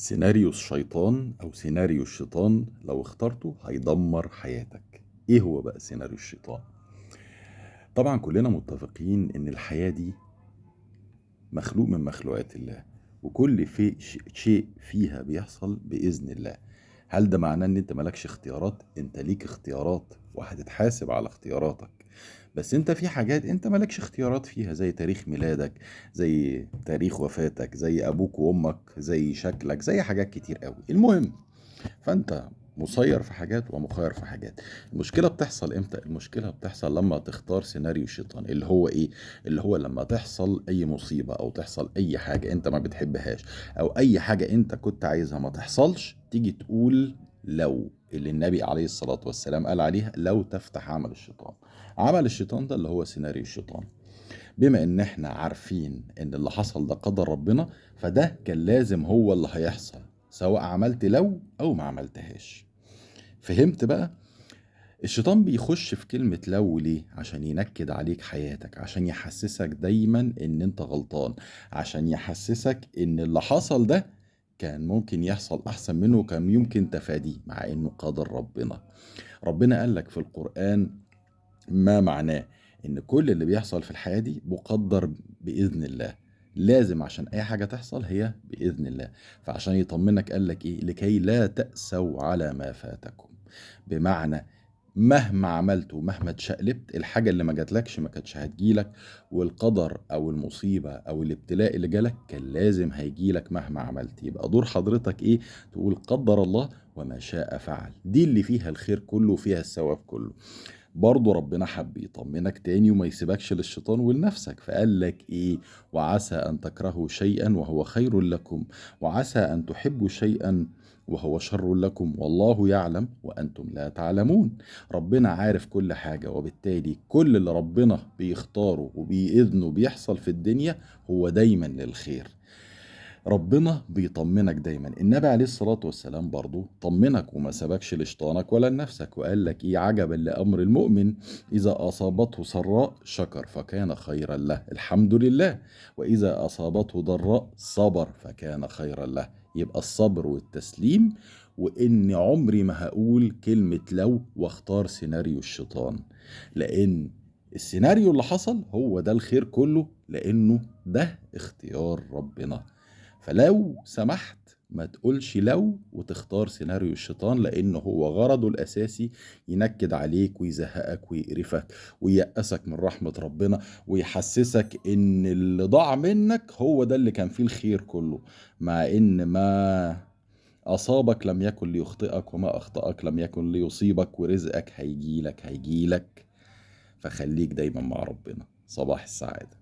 سيناريو الشيطان أو سيناريو الشيطان لو اخترته هيدمر حياتك. إيه هو بقى سيناريو الشيطان؟ طبعا كلنا متفقين إن الحياة دي مخلوق من مخلوقات الله، وكل في شيء فيها بيحصل بإذن الله. هل ده معناه إن أنت مالكش اختيارات؟ أنت ليك اختيارات وهتتحاسب على اختياراتك، بس أنت في حاجات أنت مالكش اختيارات فيها، زي تاريخ ميلادك، زي تاريخ وفاتك، زي أبوك وأمك، زي شكلك، زي حاجات كتير قوي. المهم، فانت مسير في حاجات ومخير في حاجات. المشكله بتحصل امتى؟ المشكله بتحصل لما تختار سيناريو الشيطان، اللي هو ايه؟ اللي هو لما تحصل اي مصيبه او تحصل اي حاجه انت ما بتحبهاش، او اي حاجه انت كنت عايزها ما تحصلش، تيجي تقول لو، اللي النبي عليه الصلاه والسلام قال عليها لو تفتح عمل الشيطان. عمل الشيطان ده اللي هو سيناريو الشيطان. بما ان احنا عارفين ان اللي حصل ده قدر ربنا، فده كان لازم هو اللي هيحصل، سواء عملت لو او ما عملتهاش. فهمت بقى؟ الشيطان بيخش في كلمة لو ليه؟ عشان ينكد عليك حياتك، عشان يحسسك دايما ان انت غلطان، عشان يحسسك ان اللي حصل ده كان ممكن يحصل احسن منه، وكان يمكن تفاديه، مع انه قدر ربنا. ربنا قال لك في القرآن ما معناه ان كل اللي بيحصل في الحياة دي مقدر بإذن الله. لازم عشان اي حاجة تحصل هي بإذن الله. فعشان يطمنك قال لك ايه؟ لكي لا تأسوا على ما فاتكم. بمعنى مهما عملت ومهما اتشقلبت، الحاجة اللي ما جاتلكش ما كانتش هتجيلك، والقدر او المصيبة او الابتلاء اللي جالك كان لازم هيجيلك مهما عملت. يبقى دور حضرتك ايه؟ تقول قدر الله وما شاء فعل. دي اللي فيها الخير كله وفيها الثواب كله. برضه ربنا حب يطمنك تاني وما يسيبكش للشيطان ولنفسك، فقال لك ايه؟ وعسى ان تكرهوا شيئا وهو خير لكم، وعسى ان تحبوا شيئا وهو شر لكم، والله يعلم وانتم لا تعلمون. ربنا عارف كل حاجة، وبالتالي كل اللي ربنا بيختاره وبيأذنه بيحصل في الدنيا هو دايما للخير. ربنا بيطمنك دايما. النبي عليه الصلاة والسلام برضو طمنك وما سبكش لشيطانك ولا لنفسك، وقال لك ايه؟ عجبا لأمر المؤمن، إذا أصابته سراء شكر فكان خيرا له، الحمد لله، وإذا أصابته ضراء صبر فكان خيرا له. يبقى الصبر والتسليم، وإن عمري ما هقول كلمة لو واختار سيناريو الشيطان، لأن السيناريو اللي حصل هو ده الخير كله، لأنه ده اختيار ربنا. فلو سمحت ما تقولش لو وتختار سيناريو الشيطان، لأنه هو غرضه الأساسي ينكد عليك ويزهقك ويقرفك وييأسك من رحمة ربنا، ويحسسك إن اللي ضاع منك هو ده اللي كان فيه الخير كله، مع إن ما أصابك لم يكن ليخطئك، وما أخطأك لم يكن ليصيبك، ورزقك هيجيلك هيجيلك. فخليك دايما مع ربنا. صباح السعادة.